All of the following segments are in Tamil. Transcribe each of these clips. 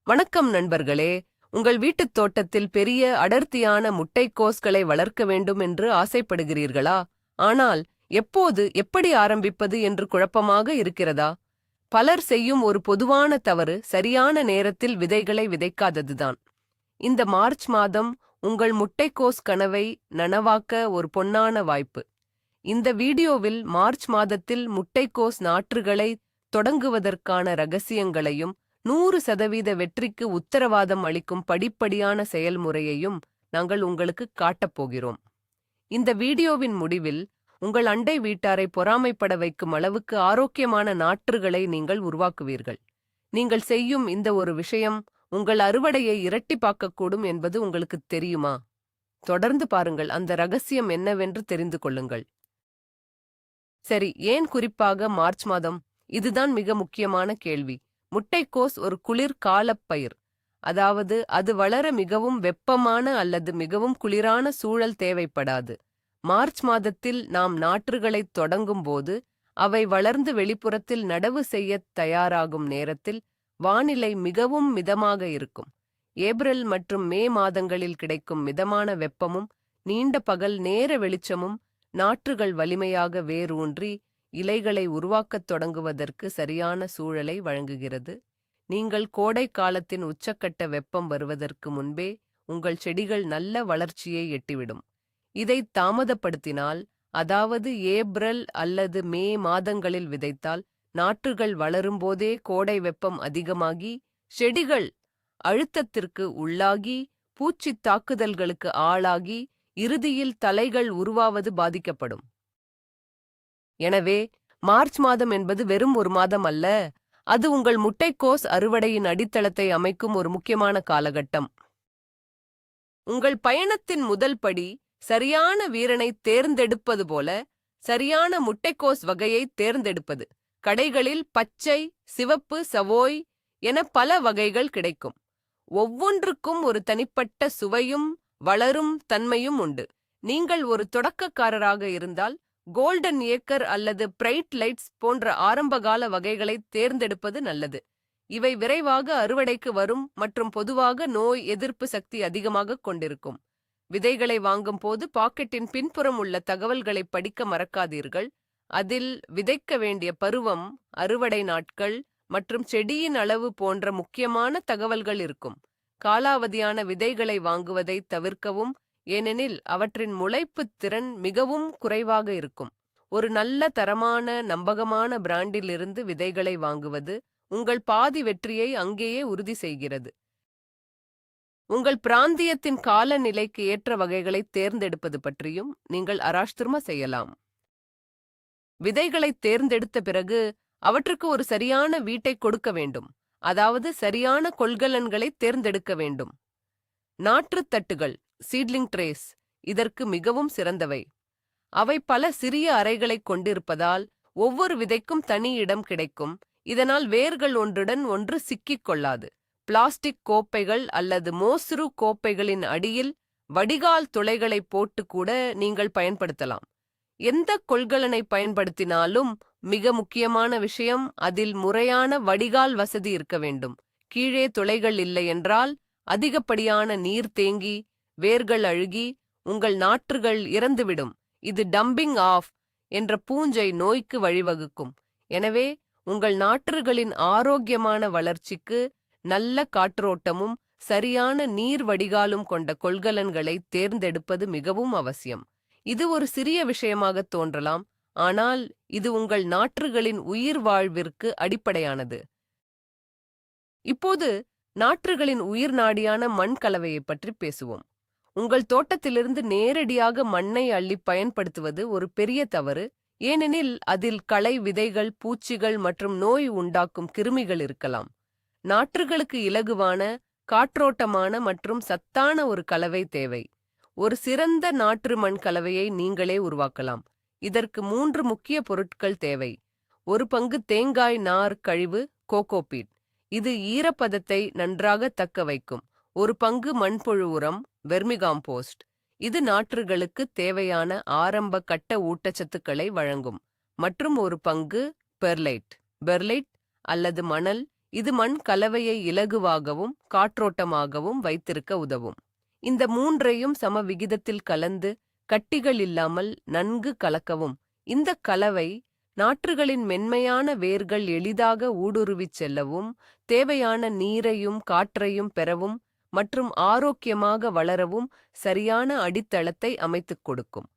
வணக்கம் நண்பர்களே. உங்கள் வீட்டுத் தோட்டத்தில் பெரிய அடர்த்தியான முட்டைக்கோஸ்களை வளர்க்க வேண்டும் என்று ஆசைப்படுகிறீர்களா? ஆனால் எப்போது எப்படி ஆரம்பிப்பது என்று குழப்பமாக இருக்கிறதா? பலர் செய்யும் ஒரு பொதுவான தவறு சரியான நேரத்தில் விதைகளை விதைக்காததுதான். இந்த மார்ச் மாதம் உங்கள் முட்டைக்கோஸ் கனவை நனவாக்க ஒரு பொன்னான வாய்ப்பு. இந்த வீடியோவில் மார்ச் மாதத்தில் முட்டைக்கோஸ் நாற்றுகளை தொடங்குவதற்கான ரகசியங்களையும் 100% வெற்றிக்கு உத்தரவாதம் அளிக்கும் படிப்படியான செயல்முறையையும் நாங்கள் உங்களுக்கு காட்டப் போகிறோம். இந்த வீடியோவின் முடிவில் உங்கள் அண்டை வீட்டாரை பொறாமைப்பட வைக்கும் அளவுக்கு ஆரோக்கியமான நாற்றுகளை நீங்கள் உருவாக்குவீர்கள். நீங்கள் செய்யும் இந்த ஒரு விஷயம் உங்கள் அறுவடையை இரட்டிப்பாக்கக்கூடும் என்பது உங்களுக்குத் தெரியுமா? தொடர்ந்து பாருங்கள், அந்த ரகசியம் என்னவென்று தெரிந்து கொள்ளுங்கள். சரி, ஏன் குறிப்பாக மார்ச் மாதம்? இதுதான் மிக முக்கியமான கேள்வி. முட்டைக்கோஸ் ஒரு குளிர் காலப் பயிர். அதாவது அது வளர மிகவும் வெப்பமான அல்லது மிகவும் குளிரான சூழல் தேவைப்படாது. மார்ச் மாதத்தில் நாம் நாற்றுகளைத் தொடங்கும் போது அவை வளர்ந்து வெளிப்புறத்தில் நடவு செய்யத் தயாராகும் நேரத்தில் வானிலை மிகவும் மிதமாக இருக்கும். ஏப்ரல் மற்றும் மே மாதங்களில் கிடைக்கும் மிதமான வெப்பமும் நீண்ட பகல் நேர வெளிச்சமும் நாற்றுகள் வலிமையாக வேரூன்றி இலைகளை உருவாக்கத் தொடங்குவதற்கு சரியான சூழலை வழங்குகிறது. நீங்கள் கோடை காலத்தின் உச்சக்கட்ட வெப்பம் வருவதற்கு முன்பே உங்கள் செடிகள் நல்ல வளர்ச்சியை எட்டிவிடும். இதை தாமதப்படுத்தினால், அதாவது ஏப்ரல் அல்லது மே மாதங்களில் விதைத்தால், நாற்றுகள் வளரும்போதே கோடை வெப்பம் அதிகமாகி செடிகள் அழுத்தத்திற்கு உள்ளாகி பூச்சித் தாக்குதல்களுக்கு ஆளாகி இறுதியில் தலைகள் உருவாவது பாதிக்கப்படும். எனவே மார்ச் மாதம் என்பது வெறும் ஒரு மாதம் அல்ல, அது உங்கள் முட்டைக்கோஸ் அறுவடையின் அடித்தளத்தை அமைக்கும் ஒரு முக்கியமான காலகட்டம். உங்கள் பயணத்தின் முதல் படி சரியான வீரனை தேர்ந்தெடுப்பது போல சரியான முட்டைக்கோஸ் வகையை தேர்ந்தெடுப்பது. கடைகளில் பச்சை, சிவப்பு, சவோய் என பல வகைகள் கிடைக்கும். ஒவ்வொன்றுக்கும் ஒரு தனிப்பட்ட சுவையும் வளரும் தன்மையும் உண்டு. நீங்கள் ஒரு தொடக்கக்காரராக இருந்தால் கோல்டன் ஏக்கர் அல்லது பிரைட் லைட்ஸ் போன்ற ஆரம்பகால வகைகளை தேர்ந்தெடுப்பது நல்லது. இவை விரைவாக அறுவடைக்கு வரும் மற்றும் பொதுவாக நோய் எதிர்ப்பு சக்தி அதிகமாக கொண்டிருக்கும். விதைகளை வாங்கும் போது பாக்கெட்டின் பின்புறம் உள்ள தகவல்களை படிக்க மறக்காதீர்கள். அதில் விதைக்க வேண்டிய பருவம், அறுவடை நாட்கள் மற்றும் செடியின் அளவு போன்ற முக்கியமான தகவல்கள் இருக்கும். காலாவதியான விதைகளை வாங்குவதை தவிர்க்கவும், ஏனெனில் அவற்றின் முளைப்புத் திறன் மிகவும் குறைவாக இருக்கும். ஒரு நல்ல தரமான நம்பகமான பிராண்டிலிருந்து விதைகளை வாங்குவது உங்கள் பாதி வெற்றியை அங்கேயே உறுதி செய்கிறது. உங்கள் பிராந்தியத்தின் காலநிலைக்கு ஏற்ற வகைகளை தேர்ந்தெடுப்பது பற்றியும் நீங்கள் ஆராய்ச்சி செய்யலாம். விதைகளை தேர்ந்தெடுத்த பிறகு அவற்றுக்கு ஒரு சரியான வீட்டை கொடுக்க வேண்டும், அதாவது சரியான கொள்கலன்களை தேர்ந்தெடுக்க வேண்டும். நாற்றுத் தட்டுகள், சீட்லிங் ட்ரேஸ், இதற்கு மிகவும் சிறந்தவை. அவை பல சிறிய அறைகளைக் கொண்டிருப்பதால் ஒவ்வொரு விதைக்கும் தனி இடம் கிடைக்கும். இதனால் வேர்கள் ஒன்றுடன் ஒன்று சிக்கிக் கொள்ளாது. பிளாஸ்டிக் கோப்பைகள் அல்லது மோஸ்ரு கோப்பைகளின் அடியில் வடிகால் துளைகளை போட்டு கூட நீங்கள் பயன்படுத்தலாம். எந்த கொள்கலனை பயன்படுத்தினாலும் மிக முக்கியமான விஷயம், அதில் முறையான வடிகால் வசதி இருக்க வேண்டும். கீழே துளைகள் இல்லை என்றால் அதிகப்படியான நீர் தேங்கி வேர்கள் அழுகி உங்கள் நாற்றுகள் இறந்துவிடும். இது டம்பிங் ஆஃப் என்ற பூஞ்சை நோய்க்கு வழிவகுக்கும். எனவே உங்கள் நாற்றுகளின் ஆரோக்கியமான வளர்ச்சிக்கு நல்ல காற்றோட்டமும் சரியான நீர் வடிகாலும் கொண்ட கொள்கலன்களை தேர்ந்தெடுப்பது மிகவும் அவசியம். இது ஒரு சிறிய விஷயமாக தோன்றலாம், ஆனால் இது உங்கள் நாற்றுகளின் உயிர் வாழ்விற்கு அடிப்படையானது. இப்போது நாற்றுகளின் உயிர் நாடியான மண் கலவையை பற்றி பேசுவோம். உங்கள் தோட்டத்திலிருந்து நேரடியாக மண்ணை அள்ளி பயன்படுத்துவது ஒரு பெரிய தவறு, ஏனெனில் அதில் களை, விதைகள், பூச்சிகள் மற்றும் நோய் உண்டாக்கும் கிருமிகள் இருக்கலாம். நாற்றுகளுக்கு இலகுவான, காற்றோட்டமான மற்றும் சத்தான ஒரு கலவை தேவை. ஒரு சிறந்த நாற்று மண் கலவையை நீங்களே உருவாக்கலாம். இதற்கு 3 முக்கிய பொருட்கள் தேவை. ஒரு பங்கு தேங்காய் நார் கழிவு, கோகோபீட், இது ஈரப்பதத்தை நன்றாக தக்க வைக்கும். ஒரு பங்கு மண்புழு உரம், வெர்மிகாம்போஸ்ட், இது நாற்றுகளுக்கு தேவையான ஆரம்ப கட்ட ஊட்டச்சத்துக்களை வழங்கும். மற்றும் ஒரு பங்கு பெர்லைட் அல்லது மணல், இது மண் கலவையை இலகுவாகவும் காற்றோட்டமாகவும் வைத்திருக்க உதவும். இந்த மூன்றையும் சம விகிதத்தில் கலந்து கட்டிகள் இல்லாமல் நன்கு கலக்கவும். இந்த கலவை நாற்றுகளின் மென்மையான வேர்கள் எளிதாக ஊடுருவிச் செல்லவும், தேவையான நீரையும் காற்றையும் பெறவும் மற்றும் ஆரோக்கியமாக வளரவும் சரியான அடித்தளத்தை அமைத்துக் கொடுக்கும்.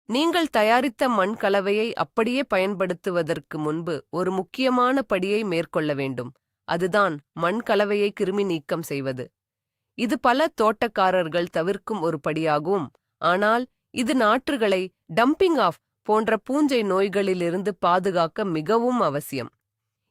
நீங்கள் தயாரித்த மண் கலவையை அப்படியே பயன்படுத்துவதற்கு முன்பு ஒரு முக்கியமான படியை மேற்கொள்ள வேண்டும். அதுதான் மண் கலவையை கிருமி நீக்கம் செய்வது. இது பல தோட்டக்காரர்கள் தவிர்க்கும் ஒரு படியாகும், ஆனால் இது நாற்றுகளை டம்பிங் ஆஃப் போன்ற பூஞ்சை நோய்களிலிருந்து பாதுகாக்க மிகவும் அவசியம்.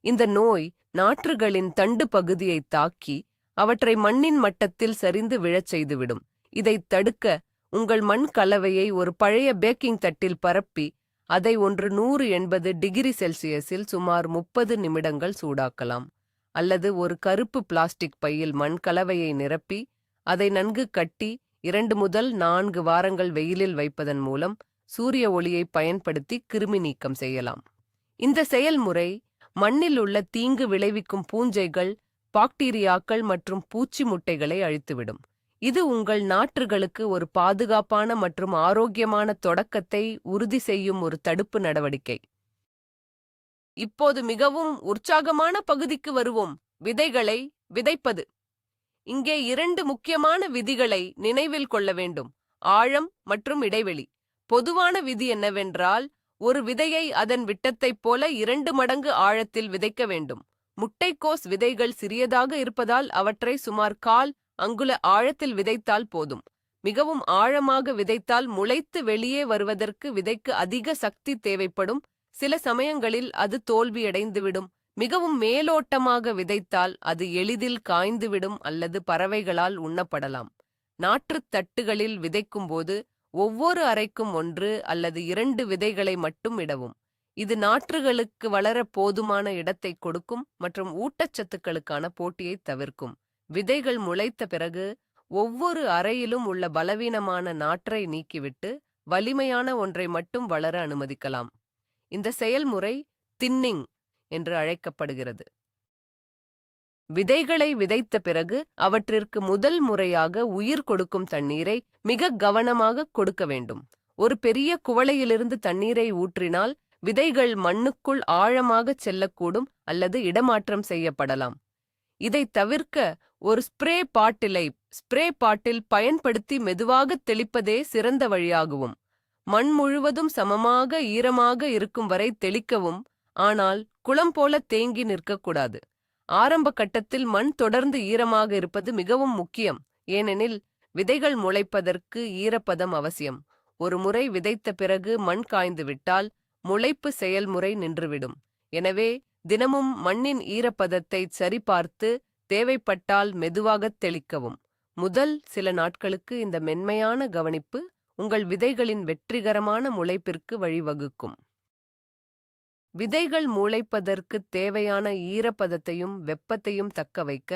இந்த நோய் நாற்றுகளின் தண்டு பகுதியை தாக்கி அவற்றை மண்ணின் மட்டத்தில் சரிந்து விழச் செய்துவிடும். இதைத் தடுக்க உங்கள் மண் கலவையை ஒரு பழைய பேக்கிங் தட்டில் பரப்பி அதை 180 டிகிரி செல்சியஸில் சுமார் 30 நிமிடங்கள் சூடாக்கலாம். அல்லது ஒரு கருப்பு பிளாஸ்டிக் பையில் மண் கலவையை நிரப்பி அதை நன்கு கட்டி 2 முதல் 4 வாரங்கள் வெயிலில் வைப்பதன் மூலம் சூரிய ஒளியை பயன்படுத்தி கிருமி நீக்கம் செய்யலாம். இந்த செயல்முறை மண்ணில் உள்ள தீங்கு விளைவிக்கும் பூஞ்சைகள், பாக்டீரியாக்கள் மற்றும் பூச்சி முட்டைகளை அழித்துவிடும். இது உங்கள் நாற்றுகளுக்கு ஒரு பாதுகாப்பான மற்றும் ஆரோக்கியமான தொடக்கத்தை உறுதி செய்யும் ஒரு தடுப்பு நடவடிக்கை. இப்போது மிகவும் உற்சாகமான பகுதிக்கு வருவோம், விதைகளை விதைப்பது. இங்கே 2 முக்கியமான விதிகளை நினைவில் கொள்ள வேண்டும்: ஆழம் மற்றும் இடைவெளி. பொதுவான விதி என்னவென்றால், ஒரு விதையை அதன் விட்டத்தைப் போல 2 மடங்கு ஆழத்தில் விதைக்க வேண்டும். முட்டைக்கோஸ் விதைகள் சிறியதாக இருப்பதால் அவற்றை சுமார் 1/4 அங்குல ஆழத்தில் விதைத்தால் போதும். மிகவும் ஆழமாக விதைத்தால் முளைத்து வெளியே வருவதற்கு விதைக்கு அதிக சக்தி தேவைப்படும். சில சமயங்களில் அது தோல்வியடைந்துவிடும். மிகவும் மேலோட்டமாக விதைத்தால் அது எளிதில் காய்ந்துவிடும் அல்லது பறவைகளால் உண்ணப்படலாம். நாற்றுத் தட்டுகளில் விதைக்கும்போது ஒவ்வொரு அறைக்கும் 1 அல்லது 2 விதைகளை மட்டும் இடவும். இது நாற்றுகளுக்கு வளர போதுமான இடத்தை கொடுக்கும் மற்றும் ஊட்டச்சத்துக்களுக்கான போட்டியை தவிர்க்கும். விதைகள் முளைத்த பிறகு ஒவ்வொரு அறையிலும் உள்ள பலவீனமான நாற்றை நீக்கிவிட்டு வலிமையான ஒன்றை மட்டும் வளர அனுமதிக்கலாம். இந்த செயல்முறை தின்னிங் என்று அழைக்கப்படுகிறது. விதைகளை விதைத்த பிறகு அவற்றிற்கு முதல் முறையாக உயிர் கொடுக்கும் தண்ணீரை மிக கவனமாக கொடுக்க வேண்டும். ஒரு பெரிய குவளையிலிருந்து தண்ணீரை ஊற்றினால் விதைகள் மண்ணுக்குள் ஆழமாகச் செல்லக்கூடும் அல்லது இடமாற்றம் செய்யப்படலாம். இதை தவிர்க்க ஒரு ஸ்ப்ரே பாட்டில் பயன்படுத்தி மெதுவாக தெளிப்பதே சிறந்த வழியாகும். மண் முழுவதும் சமமாக ஈரமாக இருக்கும் வரை தெளிக்கவும், ஆனால் குளம் போல தேங்கி நிற்கக்கூடாது. ஆரம்ப கட்டத்தில் மண் தொடர்ந்து ஈரமாக இருப்பது மிகவும் முக்கியம், ஏனெனில் விதைகள் முளைப்பதற்கு ஈரப்பதம் அவசியம். ஒரு முறை விதைத்த பிறகு மண் காய்ந்துவிட்டால் முளைப்பு செயல்முறை நின்றுவிடும். எனவே தினமும் மண்ணின் ஈரப்பதத்தை சரிபார்த்து தேவைப்பட்டால் மெதுவாகத் தெளிக்கவும். முதல் சில நாட்களுக்கு இந்த மென்மையான கவனிப்பு உங்கள் விதைகளின் வெற்றிகரமான முளைப்பிற்கு வழிவகுக்கும். விதைகள் முளைப்பதற்கு தேவையான ஈரப்பதத்தையும் வெப்பத்தையும் தக்கவைக்க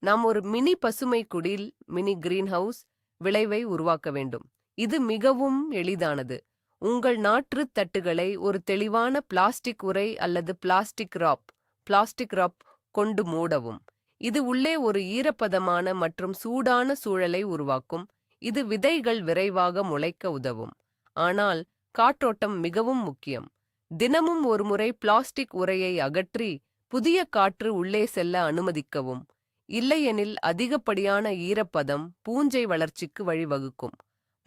நாம் ஒரு மினி பசுமை குடில், மினி கிரீன்ஹவுஸ் விளைவை உருவாக்க வேண்டும். இது மிகவும் எளிதானது. உங்கள் நாற்றுத் தட்டுகளை ஒரு தெளிவான பிளாஸ்டிக் உறை அல்லது பிளாஸ்டிக் ராப் கொண்டு மூடவும். இது உள்ளே ஒரு ஈரப்பதமான மற்றும் சூடான சூழலை உருவாக்கும். இது விதைகள் விரைவாக முளைக்க உதவும். ஆனால் காற்றோட்டம் மிகவும் முக்கியம். தினமும் ஒரு முறை பிளாஸ்டிக் உறையை அகற்றி புதிய காற்று உள்ளே செல்ல அனுமதிக்கவும். இல்லையெனில் அதிகப்படியான ஈரப்பதம் பூஞ்சை வளர்ச்சிக்கு வழிவகுக்கும்.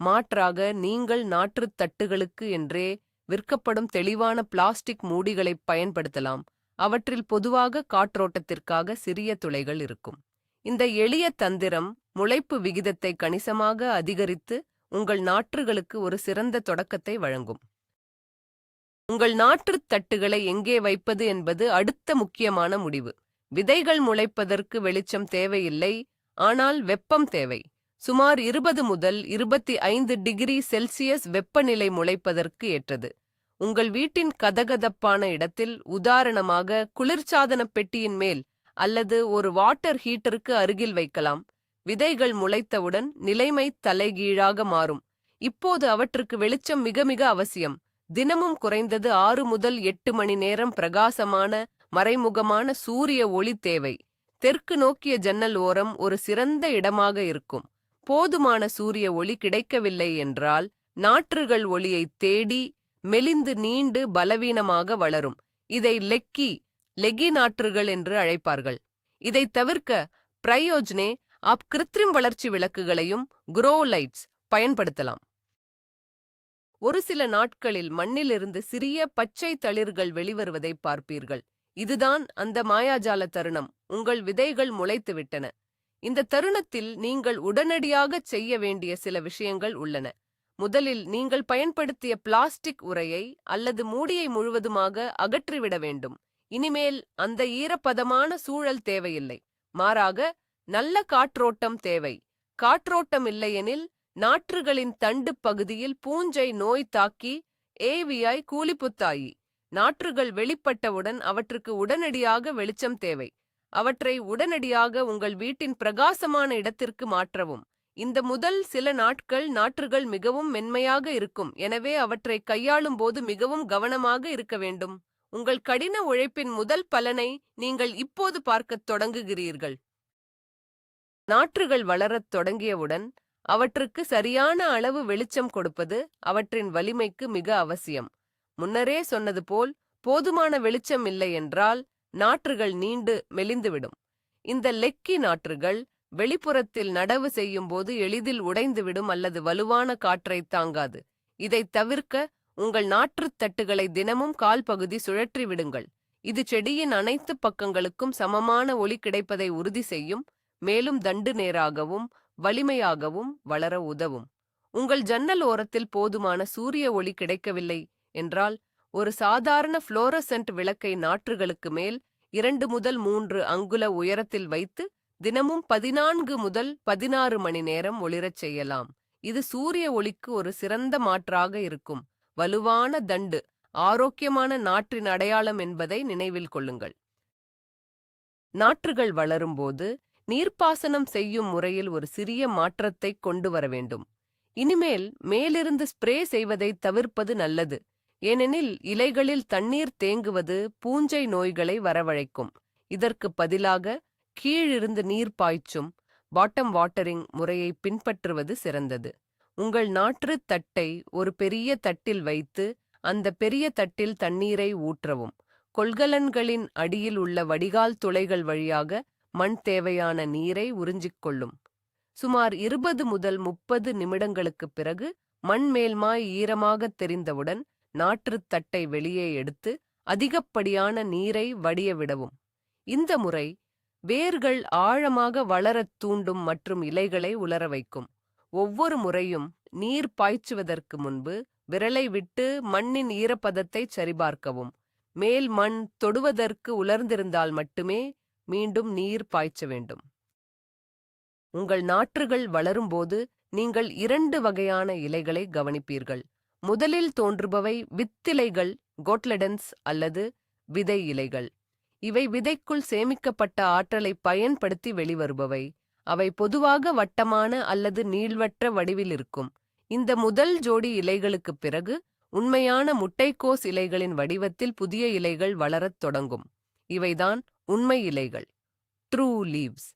மாற்றாக நீங்கள் நாற்றுத் தட்டுகளுக்கு என்றே விற்கப்படும் தெளிவான பிளாஸ்டிக் மூடிகளைப் பயன்படுத்தலாம். அவற்றில் பொதுவாக காற்றோட்டத்திற்காக சிறிய துளைகள் இருக்கும். இந்த எளிய தந்திரம் முளைப்பு விகிதத்தை கணிசமாக அதிகரித்து உங்கள் நாற்றுகளுக்கு ஒரு சிறந்த தொடக்கத்தை வழங்கும். உங்கள் நாற்றுத் தட்டுகளை எங்கே வைப்பது என்பது அடுத்த முக்கியமான முடிவு. விதைகள் முளைப்பதற்கு வெளிச்சம் தேவையில்லை, ஆனால் வெப்பம் தேவை. சுமார் 20 முதல் 25 டிகிரி செல்சியஸ் வெப்பநிலை முளைப்பதற்கு ஏற்றது. உங்கள் வீட்டின் கதகதப்பான இடத்தில், உதாரணமாக குளிர்சாதன பெட்டியின் மேல் அல்லது ஒரு வாட்டர் ஹீட்டருக்கு அருகில் வைக்கலாம். விதைகள் முளைத்தவுடன் நிலைமை தலைகீழாக மாறும். இப்போது அவற்றுக்கு வெளிச்சம் மிக மிக அவசியம். தினமும் குறைந்தது 6 முதல் 8 மணி நேரம் பிரகாசமான மறைமுகமான சூரிய ஒளி தேவை. தெற்கு நோக்கிய ஜன்னல் ஓரம் ஒரு சிறந்த இடமாக இருக்கும். போதுமான சூரிய ஒளி கிடைக்கவில்லை என்றால் நாற்றுகள் ஒளியை தேடி மெலிந்து நீண்டு பலவீனமாக வளரும். இதை லெக்கி நாற்றுகள் என்று அழைப்பார்கள். இதை தவிர்க்க பிரயோஜ்னே கிருத்திரிம் வளர்ச்சி விளக்குகளையும் குரோ லைட்ஸ் பயன்படுத்தலாம். ஒரு சில நாட்களில் மண்ணிலிருந்து சிறிய பச்சை தளிர்கள் வெளிவருவதை பார்ப்பீர்கள். இதுதான் அந்த மாயாஜால தருணம். உங்கள் விதைகள் முளைத்துவிட்டன. இந்த தருணத்தில் நீங்கள் உடனடியாகச் செய்ய வேண்டிய சில விஷயங்கள் உள்ளன. முதலில் நீங்கள் பயன்படுத்திய பிளாஸ்டிக் உரையை அல்லது மூடியை முழுவதுமாக அகற்றிவிட வேண்டும். இனிமேல் அந்த ஈரப்பதமான சூழல் தேவையில்லை. மாறாக நல்ல காற்றோட்டம் தேவை. காற்றோட்டம் இல்லையெனில் நாற்றுகளின் தண்டு பகுதியில் பூஞ்சை நோய் தாக்கி ஏவியாய் கூலிப்புத்தாயி. நாற்றுகள் வெளிப்பட்டவுடன் அவற்றுக்கு உடனடியாக வெளிச்சம் தேவை. அவற்றை உடனடியாக உங்கள் வீட்டின் பிரகாசமான இடத்திற்கு மாற்றவும். இந்த முதல் சில நாட்கள் நாற்றுகள் மிகவும் மென்மையாக இருக்கும். எனவே அவற்றை கையாளும் போது மிகவும் கவனமாக இருக்க வேண்டும். உங்கள் கடின உழைப்பின் முதல் பலனை நீங்கள் இப்போது பார்க்கத் தொடங்குகிறீர்கள். நாற்றுகள் வளரத் தொடங்கியவுடன் அவற்றுக்கு சரியான அளவு வெளிச்சம் கொடுப்பது அவற்றின் வலிமைக்கு மிக அவசியம். முன்னரே சொன்னது போல் போதுமான வெளிச்சம் இல்லை என்றால் நாற்றுகள் நீண்டு மெலிந்துவிடும். இந்த லெக்கி நாற்றுகள் வெளிப்புறத்தில் நடவு செய்யும் போது எளிதில் உடைந்துவிடும் அல்லது வலுவான காற்றை தாங்காது. இதை தவிர்க்க உங்கள் நாற்றுத் தட்டுகளை தினமும் கால் பகுதி சுழற்றி விடுங்கள். இது செடியின் அனைத்து பக்கங்களுக்கும் சமமான ஒளி கிடைப்பதை உறுதி செய்யும். மேலும் தண்டு நேராகவும் வலிமையாகவும் வளர உதவும். உங்கள் ஜன்னல் ஓரத்தில் போதுமான சூரிய ஒளி கிடைக்கவில்லை என்றால் ஒரு சாதாரண புளோரசன்ட் விளக்கை நாற்றுகளுக்கு மேல் 2 முதல் 3 அங்குல உயரத்தில் வைத்து தினமும் 14 முதல் 16 மணி நேரம் ஒளிரச் செய்யலாம். இது சூரிய ஒளிக்கு ஒரு சிறந்த மாற்றாக இருக்கும். வலுவான தண்டு ஆரோக்கியமான நாற்றின் அடையாளம் என்பதை நினைவில் கொள்ளுங்கள். நாற்றுகள் வளரும்போது நீர்ப்பாசனம் செய்யும் முறையில் ஒரு சிறிய மாற்றத்தை கொண்டு வர வேண்டும். இனிமேல் மேலிருந்து ஸ்ப்ரே செய்வதை தவிர்ப்பது நல்லது. ஏனெனில் இலைகளில் தண்ணீர் தேங்குவது பூஞ்சை நோய்களை வரவழைக்கும். இதற்கு பதிலாக கீழிருந்து நீர் பாய்ச்சும் பாட்டம் வாட்டரிங் முறையை பின்பற்றுவது சிறந்தது. உங்கள் நாற்று தட்டை ஒரு பெரிய தட்டில் வைத்து அந்த பெரிய தட்டில் தண்ணீரை ஊற்றவும். கொள்கலன்களின் அடியில் உள்ள வடிகால் துளைகள் வழியாக மண் தேவையான நீரை உறிஞ்சிக்கொள்ளும். சுமார் 20 முதல் 30 நிமிடங்களுக்குப் பிறகு மண் மேல்மாய் ஈரமாக தெரிந்தவுடன் நாற்றுத் தட்டை வெளியே எடுத்து அதிகப்படியான நீரை வடிய விடவும். இந்த முறை வேர்கள் ஆழமாக வளரத் தூண்டும் மற்றும் இலைகளை உலர வைக்கும். ஒவ்வொரு முறையும் நீர் பாய்ச்சுவதற்கு முன்பு விரலை விட்டு மண்ணின் ஈரப்பதத்தை சரிபார்க்கவும். மேல் மண் தொடுவதற்கு உலர்ந்திருந்தால் மட்டுமே மீண்டும் நீர் பாய்ச்ச வேண்டும். உங்கள் நாற்றுகள் வளரும்போது நீங்கள் 2 வகையான இலைகளை கவனிப்பீர்கள். முதலில் தோன்றுபவை வித்திலைகள், கோட்லெடன்ஸ் அல்லது விதை இலைகள். இவை விதைக்குள் சேமிக்கப்பட்ட ஆற்றலை பயன்படுத்தி வெளிவருபவை. அவை பொதுவாக வட்டமான அல்லது நீள்வட்ட வடிவில் இருக்கும். இந்த முதல் ஜோடி இலைகளுக்குப் பிறகு உண்மையான முட்டைக்கோஸ் இலைகளின் வடிவத்தில் புதிய இலைகள் வளரத் தொடங்கும். இவைதான் உண்மை இலைகள், ட்ரூ லீவ்ஸ்.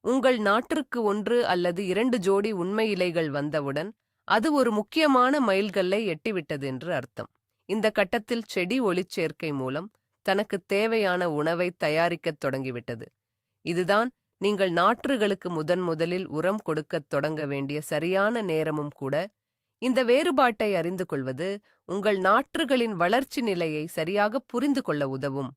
உங்கள் நாற்றுக்கு 1 அல்லது 2 ஜோடி உண்மை இலைகள் வந்தவுடன் அது ஒரு முக்கியமான மைல்கல்லை எட்டிவிட்டது என்று அர்த்தம். இந்த கட்டத்தில் செடி ஒளிச்சேர்க்கை மூலம் தனக்கு தேவையான உணவை தயாரிக்கத் தொடங்கிவிட்டது. இதுதான் நீங்கள் நாற்றுகளுக்கு முதலில் உரம் கொடுக்கத் தொடங்க வேண்டிய சரியான நேரமும் கூட. இந்த வேறுபாட்டை அறிந்து கொள்வது உங்கள் நாற்றுகளின் வளர்ச்சி நிலையை சரியாக புரிந்து கொள்ள உதவும்.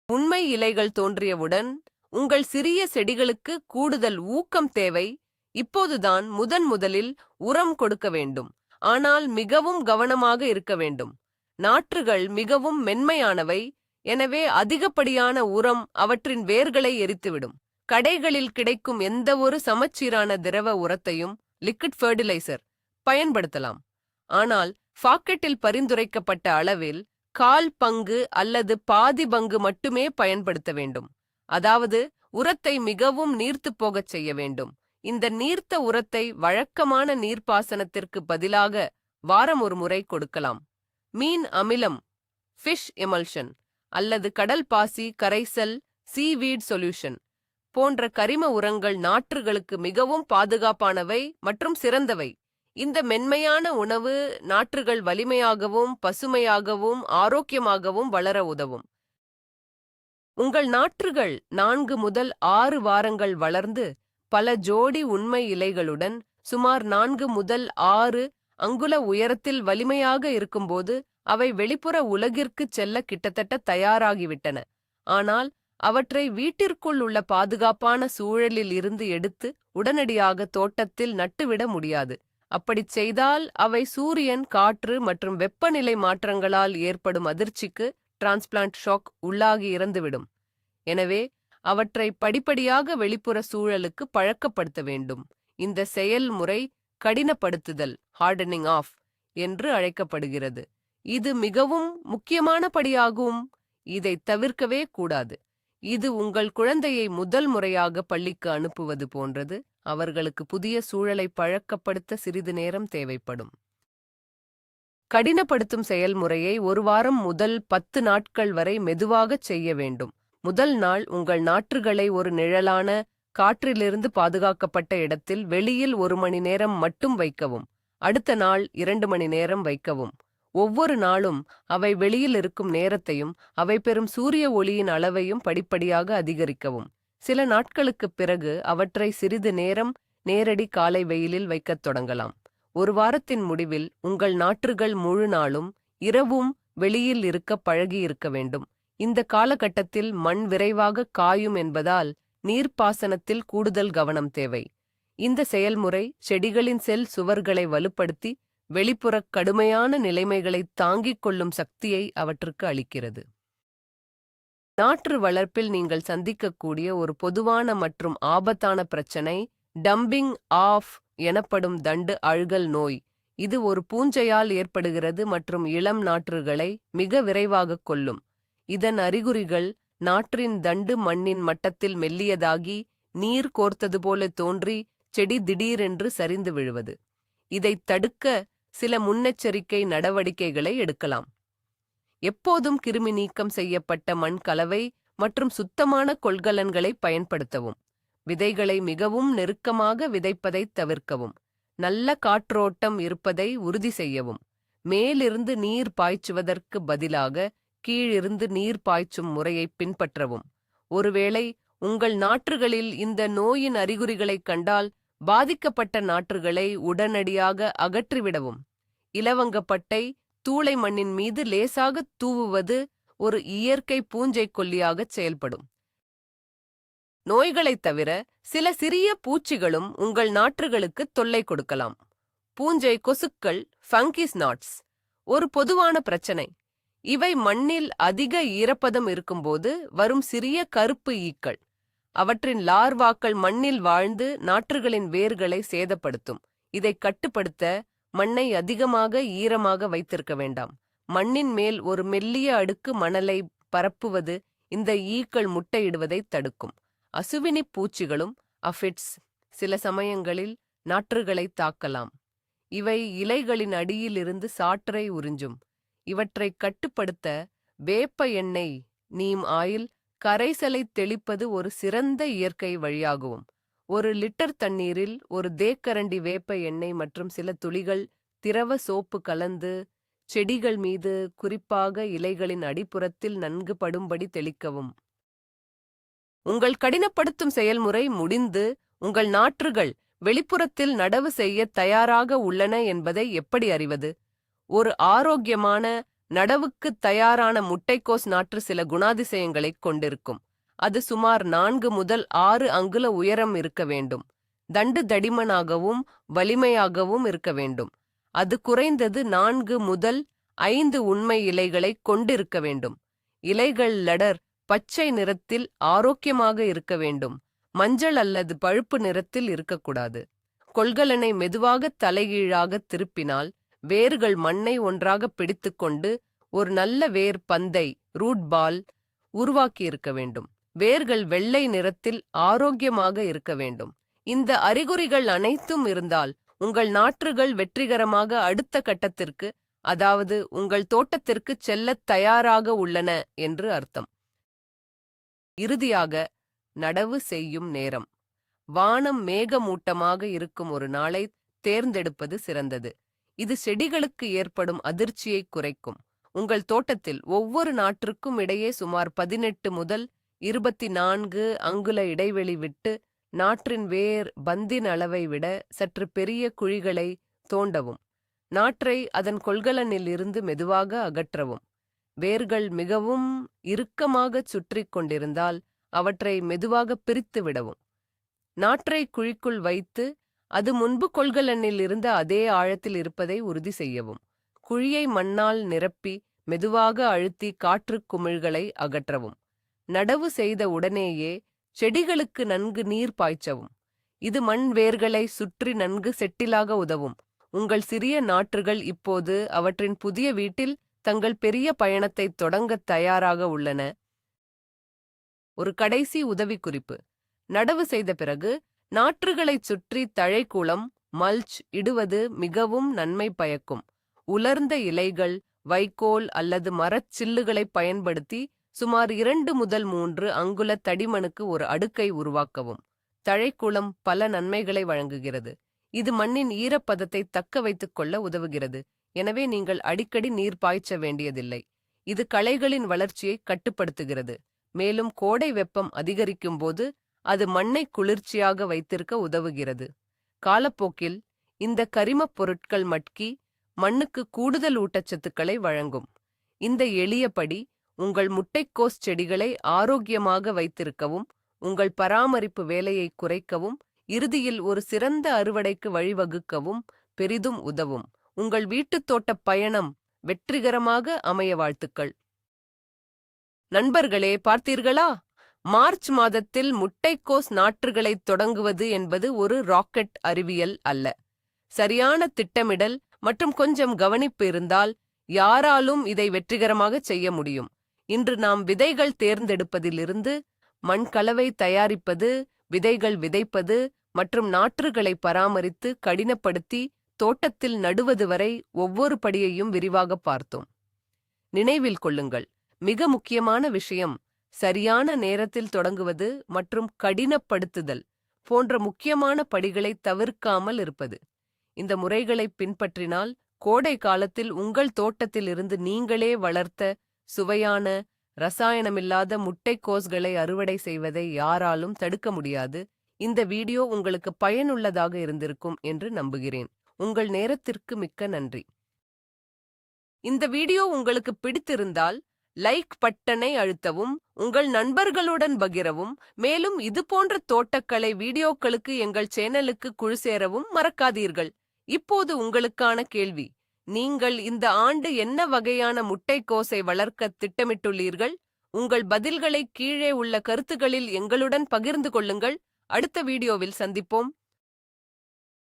உண்மை இலைகள் தோன்றியவுடன் உங்கள் சிறிய செடிகளுக்கு கூடுதல் ஊக்கம் தேவை. இப்போதுதான் முதலில் உரம் கொடுக்க வேண்டும். ஆனால் மிகவும் கவனமாக இருக்க வேண்டும். நாற்றுகள் மிகவும் மென்மையானவை. எனவே அதிகப்படியான உரம் அவற்றின் வேர்களை எரித்துவிடும். கடைகளில் கிடைக்கும் எந்தவொரு சமச்சீரான திரவ உரத்தையும், லிக்விட் ஃபெர்டிலைசர், பயன்படுத்தலாம். ஆனால் பாக்கெட்டில் பரிந்துரைக்கப்பட்ட அளவில் 1/4 பங்கு அல்லது பாதி பங்கு மட்டுமே பயன்படுத்த வேண்டும். அதாவது உரத்தை மிகவும் நீர்த்துப் போகச் செய்ய வேண்டும். இந்த நீர்த்த உரத்தை வழக்கமான நீர்ப்பாசனத்திற்கு பதிலாக வாரம் ஒரு முறை கொடுக்கலாம். மீன் அமிலம், ஃபிஷ் எமல்ஷன், அல்லது கடல் பாசி கரைசல் சீவீட் சொல்யூஷன் போன்ற கரிம உரங்கள் நாற்றுகளுக்கு மிகவும் பாதுகாப்பானவை மற்றும் சிறந்தவை. இந்த மென்மையான உணவு நாற்றுகள் வலிமையாகவும் பசுமையாகவும் ஆரோக்கியமாகவும் வளர உதவும். உங்கள் நாற்றுகள் 4 முதல் 6 வாரங்கள் வளர்ந்து பல ஜோடி உண்மை இலைகளுடன் சுமார் 4 முதல் 6 அங்குல உயரத்தில் வலிமையாக இருக்கும்போது அவை வெளிப்புற உலகிற்குச் செல்ல கிட்டத்தட்ட தயாராகிவிட்டன. ஆனால் அவற்றை வீட்டிற்குள் உள்ள பாதுகாப்பான சூழலில் இருந்து எடுத்து உடனடியாக தோட்டத்தில் நட்டுவிட முடியாது. அப்படிச் செய்தால் அவை சூரியன், காற்று மற்றும் வெப்பநிலை மாற்றங்களால் ஏற்படும் அதிர்ச்சிக்கு டிரான்ஸ்பிளான்ட் ஷாக் உள்ளாகி இறந்துவிடும். எனவே அவற்றை படிப்படியாக வெளிப்புற சூழலுக்கு பழக்கப்படுத்த வேண்டும். இந்த செயல்முறை கடினப்படுத்துதல் ஹார்டனிங் ஆஃப் என்று அழைக்கப்படுகிறது. இது மிகவும் முக்கியமான படியாகும். இதை தவிர்க்கவே கூடாது. இது உங்கள் குழந்தையை முதல் முறையாக பள்ளிக்கு அனுப்புவது போன்றது. அவர்களுக்கு புதிய சூழலை பழக்கப்படுத்த சிறிது நேரம் தேவைப்படும். கடினப்படுத்தும் செயல்முறையை 1 வாரம் முதல் 10 நாட்கள் வரை மெதுவாகச் செய்ய வேண்டும். முதல் நாள் உங்கள் நாற்றுகளை ஒரு நிழலான, காற்றிலிருந்து பாதுகாக்கப்பட்ட இடத்தில் வெளியில் 1 மணி நேரம் மட்டும் வைக்கவும். அடுத்த நாள் 2 மணி நேரம் வைக்கவும். ஒவ்வொரு நாளும் அவை வெளியில் இருக்கும் நேரத்தையும் அவை பெறும் சூரிய ஒளியின் அளவையும் படிப்படியாக அதிகரிக்கவும். சில நாட்களுக்குப் பிறகு அவற்றை சிறிது நேரம் நேரடி காலை வெயிலில் வைக்கத் தொடங்கலாம். 1 வாரத்தின் முடிவில் உங்கள் நாற்றுகள் முழு நாளும் இரவும் வெளியில் இருக்க பழகியிருக்க வேண்டும். இந்த காலகட்டத்தில் மண் விரைவாக காயும் என்பதால் நீர்ப்பாசனத்தில் கூடுதல் கவனம் தேவை. இந்த செயல்முறை செடிகளின் செல் சுவர்களை வலுப்படுத்தி வெளிப்புறக் கடுமையான நிலைமைகளை தாங்கிக் கொள்ளும் சக்தியை அவற்றுக்கு அளிக்கிறது. நாற்று வளர்ப்பில் நீங்கள் சந்திக்கக்கூடிய ஒரு பொதுவான மற்றும் ஆபத்தான பிரச்சனை டம்பிங் ஆஃப் எனப்படும் தண்டு அழுகல் நோய். இது ஒரு பூஞ்சையால் ஏற்படுகிறது மற்றும் இளம் நாற்றுகளை மிக விரைவாக கொல்லும். இதன் அறிகுறிகள் நாற்றின் தண்டு மண்ணின் மட்டத்தில் மெல்லியதாகி நீர் கோர்த்தது போல தோன்றி செடி திடீரென்று சரிந்து விழுவது. இதைத் தடுக்க சில முன்னெச்சரிக்கை நடவடிக்கைகளை எடுக்கலாம். எப்போதும் கிருமி நீக்கம் செய்யப்பட்ட மண் கலவை மற்றும் சுத்தமான கொள்கலன்களை பயன்படுத்தவும். விதைகளை மிகவும் நெருக்கமாக விதைப்பதைத் தவிர்க்கவும். நல்ல காற்றோட்டம் இருப்பதை உறுதி செய்யவும். மேலிருந்து நீர் பாய்ச்சுவதற்கு பதிலாக கீழிருந்து நீர் பாய்ச்சும் முறையை பின்பற்றவும். ஒருவேளை உங்கள் நாற்றுகளில் இந்த நோயின் அறிகுறிகளைக் கண்டால் பாதிக்கப்பட்ட நாற்றுகளை உடனடியாக அகற்றிவிடவும். இலவங்கப்பட்டை தூளை மண்ணின் மீது லேசாக தூவுவது ஒரு இயற்கை பூஞ்சை கொல்லியாகச் செயல்படும். நோய்களைத் தவிர சில சிறிய பூச்சிகளும் உங்கள் நாற்றுகளுக்கு தொல்லை கொடுக்கலாம். பூஞ்சை கொசுக்கள் ஃபங்கிஸ் நாட்ஸ் ஒரு பொதுவான பிரச்சனை. இவை மண்ணில் அதிக ஈரப்பதம் இருக்கும்போது வரும் சிறிய கருப்பு ஈக்கள். அவற்றின் லார்வாக்கள் மண்ணில் வாழ்ந்து நாற்றுகளின் வேர்களை சேதப்படுத்தும். இதை கட்டுப்படுத்த மண்ணை அதிகமாக ஈரமாக வைத்திருக்க வேண்டாம். மண்ணின் மேல் ஒரு மெல்லிய அடுக்கு மணலை பரப்புவது இந்த ஈக்கள் முட்டையிடுவதைத் தடுக்கும். அசுவினிப் பூச்சிகளும் அஃபிட்ஸ் சில சமயங்களில் நாற்றுகளை தாக்கலாம். இவை இலைகளின் அடியிலிருந்து சாற்றை உறிஞ்சும். இவற்றைக் கட்டுப்படுத்த வேப்ப எண்ணெய் நீம் ஆயில் கரைசலைத் தெளிப்பது ஒரு சிறந்த இயற்கை வழியாகும். 1 லிட்டர் தண்ணீரில் ஒரு தேக்கரண்டி வேப்ப எண்ணெய் மற்றும் சில துளிகள் திரவ சோப்பு கலந்து செடிகள் மீது, குறிப்பாக இலைகளின் அடிப்புறத்தில் நன்கு படும்படி தெளிக்கவும். உங்கள் கடினப்படுத்தும் செயல்முறை முடிந்து உங்கள் நாற்றுகள் வெளிப்புறத்தில் நடவு செய்ய தயாராக உள்ளன என்பதை எப்படி அறிவது? ஒரு ஆரோக்கியமான நடவுக்குத் தயாரான முட்டைக்கோஸ் நாற்று சில குணாதிசயங்களைக் கொண்டிருக்கும். அது சுமார் 4 முதல் 6 அங்குல உயரம் இருக்க வேண்டும். தண்டு தடிமனாகவும் வலிமையாகவும் இருக்க வேண்டும். அது குறைந்தது 4 முதல் 5 உண்மை இலைகளைக் கொண்டிருக்க வேண்டும். இலைகள் லடர் பச்சை நிறத்தில் ஆரோக்கியமாக இருக்க வேண்டும். மஞ்சள் அல்லது பழுப்பு நிறத்தில் இருக்கக்கூடாது. கொள்கலனை மெதுவாக தலைகீழாக திருப்பினால் வேர்கள் மண்ணை ஒன்றாக பிடித்துக்கொண்டு ஒரு நல்ல வேர் பந்தை ரூட் பால் உருவாக்கியிருக்க வேண்டும். வேர்கள் வெள்ளை நிறத்தில் ஆரோக்கியமாக இருக்க வேண்டும். இந்த அறிகுறிகள் அனைத்தும் இருந்தால் உங்கள் நாற்றுகள் வெற்றிகரமாக அடுத்த கட்டத்திற்கு அதாவது உங்கள் தோட்டத்திற்கு செல்லத் தயாராக உள்ளன என்று அர்த்தம். இறுதியாக, நடவு செய்யும் நேரம். வானம் மேகமூட்டமாக இருக்கும் ஒரு நாளை தேர்ந்தெடுப்பது சிறந்தது. இது செடிகளுக்கு ஏற்படும் அதிர்ச்சியை குறைக்கும். உங்கள் தோட்டத்தில் ஒவ்வொரு நாற்றுக்கும் இடையே சுமார் 18 முதல் 24 அங்குல இடைவெளி விட்டு நாற்றின் வேர் பந்தின் அளவை விட சற்று பெரிய குழிகளை தோண்டவும். நாற்றை அதன் கொள்கலனில் இருந்து மெதுவாக அகற்றவும். வேர்கள் மிகவும் இறுக்கமாகச் சுற்றி கொண்டிருந்தால் அவற்றை மெதுவாக பிரித்து விடவும். நாற்றை குழிக்குள் வைத்து அது முன்பு கொள்கலனில் இருந்த அதே ஆழத்தில் இருப்பதை உறுதி செய்யவும். குழியை மண்ணால் நிரப்பி மெதுவாக அழுத்தி காற்றுக் குமிழ்களை அகற்றவும். நடவு செய்த உடனேயே செடிகளுக்கு நன்கு நீர் பாய்ச்சவும். இது மண் வேர்களை சுற்றி நன்கு செட்டிலாக உதவும். உங்கள் சிறிய நாற்றுகள் இப்போது அவற்றின் புதிய வீட்டில் தங்கள் பெரிய பயணத்தை தொடங்கத் தயாராக உள்ளன. ஒரு கடைசி உதவிக்குறிப்பு. நடவு செய்த பிறகு நாற்றுகளைச் சுற்றி தழைக்குளம் மல்ச் இடுவது மிகவும் நன்மை பயக்கும். உலர்ந்த இலைகள், வைக்கோல் அல்லது மரச் சில்லுகளைப் பயன்படுத்தி சுமார் 2 முதல் 3 அங்குல தடிமனுக்கு ஒரு அடுக்கை உருவாக்கவும். தழைக்குளம் பல நன்மைகளை வழங்குகிறது. இது மண்ணின் ஈரப்பதத்தை தக்க வைத்துக் கொள்ள உதவுகிறது. எனவே நீங்கள் அடிக்கடி நீர் பாய்ச்ச வேண்டியதில்லை. இது களைகளின் வளர்ச்சியை கட்டுப்படுத்துகிறது. மேலும் கோடை வெப்பம் அதிகரிக்கும் போது அது மண்ணை குளிர்ச்சியாக வைத்திருக்க உதவுகிறது. காலப்போக்கில் இந்த கரிமப் பொருட்கள் மட்கி மண்ணுக்கு கூடுதல் ஊட்டச்சத்துக்களை வழங்கும். இந்த எளிய படி உங்கள் முட்டைக்கோஸ் செடிகளை ஆரோக்கியமாக வைத்திருக்கவும், உங்கள் பராமரிப்பு வேலையை குறைக்கவும், இறுதியில் ஒரு சிறந்த அறுவடைக்கு வழிவகுக்கவும் பெரிதும் உதவும். உங்கள் வீட்டுத் தோட்டப் பயணம் வெற்றிகரமாக அமைய வாழ்த்துக்கள். நண்பர்களே, பார்த்தீர்களா? மார்ச் மாதத்தில் முட்டைக்கோஸ் நாற்றுகளைத் தொடங்குவது என்பது ஒரு ராக்கெட் அறிவியல் அல்ல. சரியான திட்டமிடல் மற்றும் கொஞ்சம் கவனிப்பு இருந்தால் யாராலும் இதை வெற்றிகரமாக செய்ய முடியும். இன்று நாம் விதைகள் தேர்ந்தெடுப்பதிலிருந்து மண் கலவை தயாரிப்பது, விதைகள் விதைப்பது மற்றும் நாற்றுகளை பராமரித்து கடினப்படுத்தி தோட்டத்தில் நடுவது வரை ஒவ்வொரு படியையும் விரிவாக பார்த்தோம். நினைவில் கொள்ளுங்கள், மிக முக்கியமான விஷயம் சரியான நேரத்தில் தொடங்குவது மற்றும் கடினப்படுத்துதல் போன்ற முக்கியமான படிகளை தவிர்க்காமல் இருப்பது. இந்த முறைகளை பின்பற்றினால் கோடை காலத்தில் உங்கள் தோட்டத்தில் இருந்து நீங்களே வளர்த்த சுவையான ரசாயனமில்லாத முட்டைக்கோஸ்களை அறுவடை செய்வதை யாராலும் தடுக்க முடியாது. இந்த வீடியோ உங்களுக்கு பயனுள்ளதாக இருந்திருக்கும் என்று நம்புகிறேன். உங்கள் நேரத்திற்கு மிக்க நன்றி. இந்த வீடியோ உங்களுக்கு பிடித்திருந்தால் லைக் பட்டனை அழுத்தவும், உங்கள் நண்பர்களுடன் பகிரவும், மேலும் இதுபோன்ற தோட்டக்கலை வீடியோக்களுக்கு எங்கள் சேனலுக்கு குழு சேரவும் மறக்காதீர்கள். இப்போது உங்களுக்கான கேள்வி: நீங்கள் இந்த ஆண்டு என்ன வகையான முட்டைக்கோஸை வளர்க்க திட்டமிட்டுள்ளீர்கள்? உங்கள் பதில்களை கீழே உள்ள கருத்துகளில் எங்களுடன் பகிர்ந்து கொள்ளுங்கள். அடுத்த வீடியோவில் சந்திப்போம்.